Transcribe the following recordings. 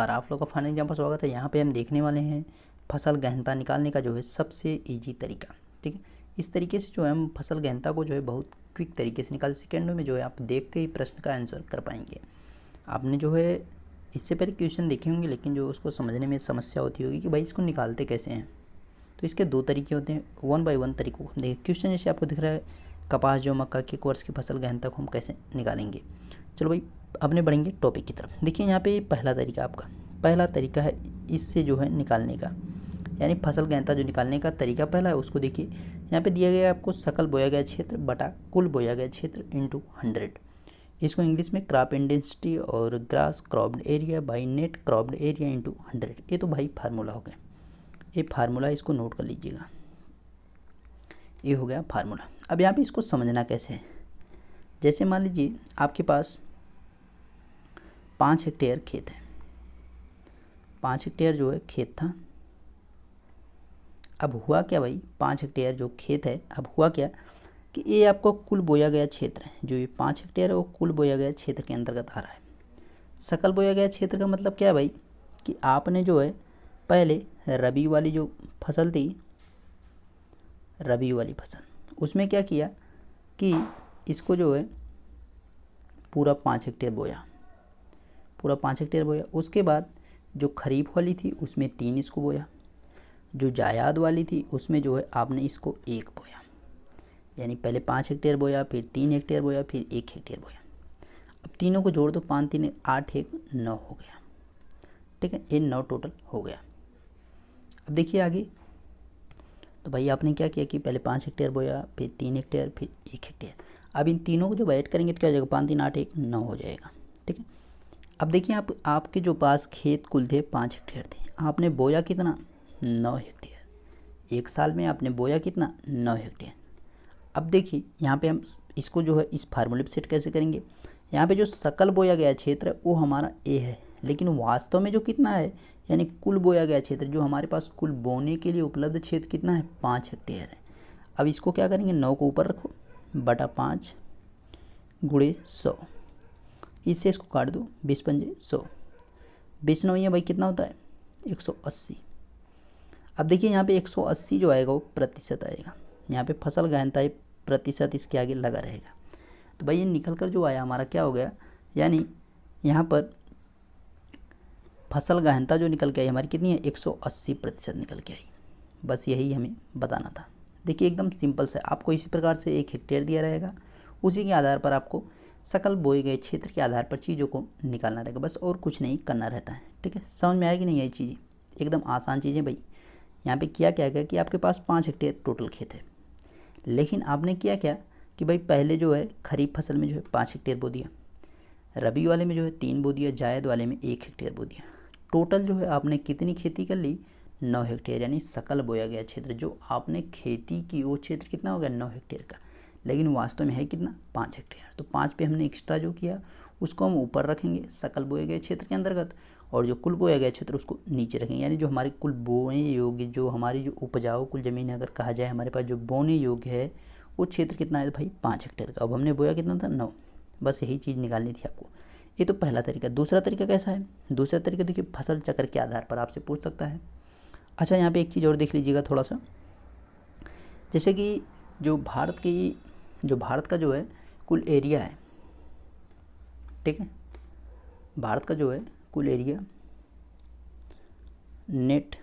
नमस्कार, आप लोगों का फाइनल एग्जाम पर स्वागत है। यहाँ पे हम देखने वाले हैं फसल गहनता निकालने का जो है सबसे इजी तरीका। ठीक है, इस तरीके से जो है हम फसल गहनता को जो है बहुत क्विक तरीके से निकाल, सेकेंडों में जो है आप देखते ही प्रश्न का आंसर कर पाएंगे। आपने जो है इससे पहले क्वेश्चन देखे होंगे, लेकिन जो उसको समझने में समस्या होती होगी कि भाई इसको निकालते कैसे हैं। तो इसके दो तरीके होते हैं, 1 बाय 1 तरीकों को देखिए। क्वेश्चन जैसे आपको दिख रहा है, कपास जो मक्का के वर्ष की फसल गहनता को हम कैसे निकालेंगे। चलो भाई अपने बढ़ेंगे टॉपिक की तरफ। देखिए यहाँ पे पहला तरीका है इससे जो है निकालने का, यानी फसल गहनता जो निकालने का तरीका पहला है उसको देखिए। यहाँ पे दिया गया है आपको सकल बोया गया क्षेत्र बटा कुल बोया गया क्षेत्र इंटू 100। इसको इंग्लिश में क्रॉप इंटेंसिटी और grass cropped area by net cropped area into 100। ये तो भाई फार्मूला हो गया, ये फार्मूला इसको नोट कर लीजिएगा, ये हो गया फार्मूला। अब यहाँ पे इसको समझना कैसे है। जैसे मान लीजिए आपके पास 5 हेक्टेयर खेत है, 5 हेक्टेयर जो है खेत था। अब हुआ क्या भाई, 5 हेक्टेयर जो खेत है, अब हुआ क्या कि ये आपको कुल बोया गया क्षेत्र है, जो ये 5 हेक्टेयर है वो कुल बोया गया क्षेत्र के अंतर्गत आ रहा है। सकल बोया गया क्षेत्र का मतलब क्या है भाई कि आपने जो है पहले रबी वाली जो फसल थी, रबी वाली फसल, उसमें क्या किया कि इसको जो है पूरा 5 हेक्टेयर बोया, पूरा 5 हेक्टेयर बोया। उसके बाद जो खरीफ वाली थी उसमें 3 इसको बोया, जो जायद वाली थी उसमें जो है आपने इसको 1 बोया। यानी पहले 5 हेक्टेयर बोया, फिर 3 हेक्टेयर बोया, फिर 1 हेक्टेयर बोया। अब तीनों को जोड़ दो, 5 3 8 1 9 हो गया। ठीक है, ये 9 टोटल हो गया। अब देखिए आगे, तो भाई आपने क्या किया कि पहले 5 हेक्टेयर बोया, फिर 3 हेक्टेयर, फिर 1 हेक्टेयर। अब इन तीनों को जब ऐड करेंगे तो क्या हो जाएगा, 5 3 8 1 9 हो जाएगा। ठीक है, अब देखिए आपके जो पास खेत कुल थे 5 हेक्टेयर थे, आपने बोया कितना, 9 हेक्टेयर। एक साल में आपने बोया कितना, 9 हेक्टेयर। अब देखिए यहाँ पे हम इसको जो है इस फार्मूले पे सेट कैसे करेंगे। यहाँ पे जो सकल बोया गया क्षेत्र है वो हमारा ए है, लेकिन वास्तव में जो कितना है, यानी कुल बोया गया क्षेत्र जो हमारे पास कुल बोने के लिए उपलब्ध क्षेत्र कितना है, 5 हेक्टेयर है। अब इसको क्या करेंगे, 9 को ऊपर रखो बटा 5 गुणे 100, इससे इसको काट दो, 20 पंजे 100, 20 9 है भाई कितना होता है, 180। अब देखिए यहाँ पे 180 जो आएगा वो प्रतिशत आएगा, यहाँ पे फसल गहनता है प्रतिशत इसके आगे लगा रहेगा। तो भाई ये निकल कर जो आया हमारा क्या हो गया, यानी यहाँ पर फसल गहनता जो निकल के आई हमारी कितनी है, 180% निकल के आई। बस यही हमें बताना था। देखिए एकदम सिंपल से आपको इसी प्रकार से 1 हेक्टेयर दिया रहेगा, उसी के आधार पर आपको सकल बोए गए क्षेत्र के आधार पर चीज़ों को निकालना रहेगा, बस और कुछ नहीं करना रहता है। ठीक है, समझ में आएगी नहीं ये चीज़ें, एकदम आसान चीज़ें भाई। यहाँ पे किया क्या गया कि आपके पास 5 हेक्टेयर टोटल खेत है, लेकिन आपने किया क्या कि भाई पहले जो है खरीफ फसल में जो है 5 हेक्टेयर बो दिया, रबी वाले में जो है 3 बो दिया, जायद वाले में 1 हेक्टेयर बो दिया। टोटल जो है आपने कितनी खेती कर ली, 9 हेक्टेयर। यानी सकल बोया गया क्षेत्र जो आपने खेती की वो क्षेत्र कितना हो गया, 9 हेक्टेयर का, लेकिन वास्तव में है कितना, 5 हेक्टेयर। तो 5 पे हमने एक्स्ट्रा जो किया उसको हम ऊपर रखेंगे सकल बोए गए क्षेत्र के अंतर्गत, और जो कुल बोया गया क्षेत्र उसको नीचे रखेंगे। यानी जो हमारी कुल बोने योग्य, जो हमारी जो उपजाऊ कुल ज़मीन अगर कहा जाए हमारे पास जो बोने योग्य है वो क्षेत्र कितना है भाई, 5 हेक्टेयर का। अब हमने बोया कितना था, 9। बस यही चीज़ निकालनी थी आपको। ये तो पहला तरीका। दूसरा तरीका कैसा है, दूसरा तरीका देखिए फसल चक्र के आधार पर आपसे पूछ सकता है। अच्छा यहाँ पे एक चीज़ और देख लीजिएगा थोड़ा सा, जैसे कि जो भारत का जो है कुल एरिया है, ठीक है, भारत का जो है कुल एरिया नेट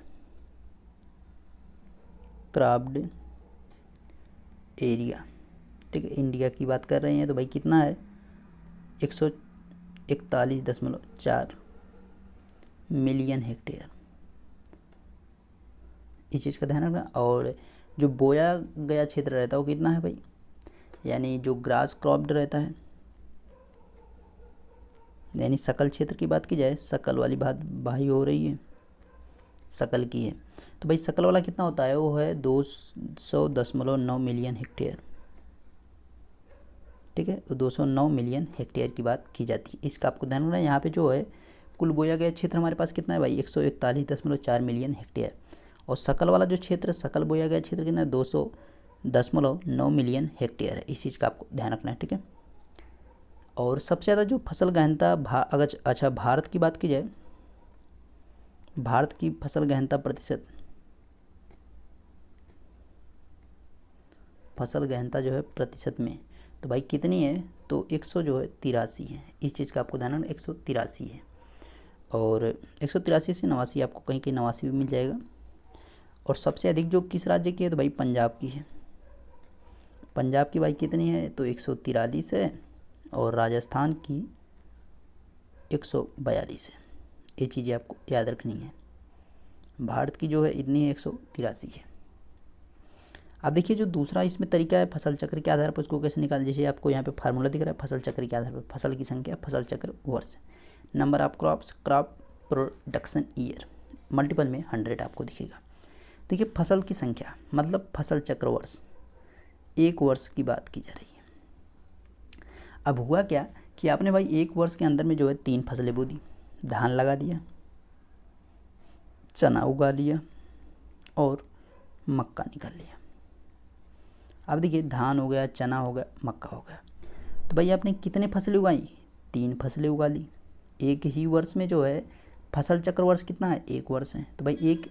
क्रॉप्ड एरिया, ठीक है, इंडिया की बात कर रहे हैं तो भाई कितना है, 141.4 मिलियन हेक्टेयर। इस चीज़ का ध्यान रखना। और जो बोया गया क्षेत्र रहता है वो कितना है भाई, यानी जो ग्रास क्रॉप्ड रहता है, यानी सकल क्षेत्र की बात की जाए, सकल वाली बात भाई हो रही है, सकल की है, तो भाई सकल वाला कितना होता है, वो है 200.9 मिलियन हेक्टेयर। ठीक है, तो 209 मिलियन हेक्टेयर की बात की जाती है। इसका आपको ध्यान रखना है। यहाँ पे जो है कुल बोया गया क्षेत्र हमारे पास कितना है भाई, 141.4 मिलियन हेक्टेयर, और सकल वाला जो क्षेत्र, सकल बोया गया क्षेत्र कितना है, 200.9 मिलियन हेक्टेयर है। इस चीज़ का आपको ध्यान रखना है। ठीक है, और सबसे ज़्यादा जो फसल गहनता अगर अच्छा भारत की बात की जाए भारत की फसल गहनता प्रतिशत, फसल गहनता जो है प्रतिशत में, तो भाई कितनी है, तो 100 जो है 83 है। इस चीज़ का आपको ध्यान रखना, 183 है। और 183 से 89 आपको कहीं कहीं 89 भी मिल जाएगा। और सबसे अधिक जो किस राज्य की है, तो भाई पंजाब की है। पंजाब की भाई कितनी है, तो 143 है। और राजस्थान की 142 है। ये चीज़ें आपको याद रखनी है। भारत की जो है इतनी है 183 है। अब देखिए जो दूसरा इसमें तरीका है फसल चक्र के आधार पर उसको कैसे निकाल, जैसे आपको यहाँ पे फार्मूला दिख रहा है, फसल चक्र के आधार पर फसल की संख्या, फसल चक्र वर्ष, number of crops, crop production year, multiple में 100 आपको दिखेगा। देखिए फसल की संख्या मतलब फसल चक्र वर्ष, एक वर्ष की बात की जा रही है। अब हुआ क्या कि आपने भाई एक वर्ष के अंदर में जो है 3 फसलें बो दी, धान लगा दिया, चना उगा लिया और मक्का निकाल लिया। अब देखिए धान हो गया, चना हो गया, मक्का हो गया, तो भाई आपने कितने फसलें उगाई, 3 फसलें उगा ली। एक ही वर्ष में जो है फसल चक्र वर्ष कितना है, 1 वर्ष है, तो भाई एक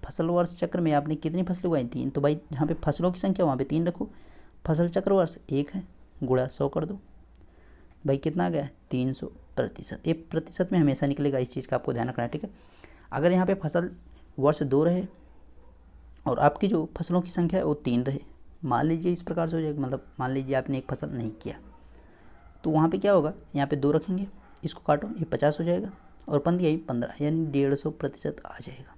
फसल वर्ष चक्र में आपने कितनी फसलें उगाई, 3। तो भाई जहाँ पे फसलों की संख्या वहाँ पे 3 रखो, फसल चक्र वर्ष 1 है, गुणा 100 कर दो, भाई कितना आ गया, 300%। ये प्रतिशत में हमेशा निकलेगा, इस चीज़ का आपको ध्यान रखना है, ठीक है। अगर यहाँ पे फसल वर्ष 2 रहे और आपकी जो फसलों की संख्या है वो 3 रहे, मान लीजिए इस प्रकार से हो जाएगा, मतलब मान लीजिए आपने एक फसल नहीं किया, तो वहाँ पे क्या होगा, यहाँ पे 2 रखेंगे, इसको काटो, ये 50 हो जाएगा और 15 यानी 150% आ जाएगा।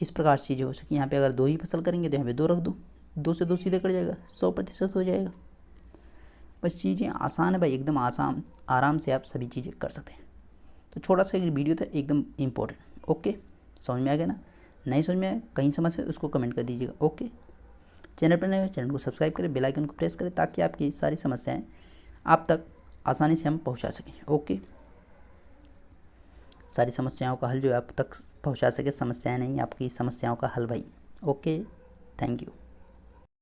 इस प्रकार से चीज़ें हो सके। यहाँ पे अगर 2 ही फसल करेंगे तो यहाँ पे 2 रख दो, 2 से 2 सीधे कट जाएगा, 100% हो जाएगा। बस चीज़ें आसान है भाई, एकदम आसान, आराम से आप सभी चीज़ें कर सकते हैं। तो छोटा सा एक वीडियो था, एकदम इम्पोर्टेंट। ओके, समझ में आ गया ना? नहीं समझ में आया, कहीं समस्या उसको कमेंट कर दीजिएगा। ओके, चैनल पर नए हो चैनल को सब्सक्राइब करें, बेल आइकन को प्रेस करें, ताकि आपकी सारी समस्याएं आप तक आसानी से हम पहुंचा सकें। ओके, सारी समस्याओं का हल जो है आप तक पहुंचा सके, समस्याएं नहीं, आपकी समस्याओं का हल भाई। Okay, thank you.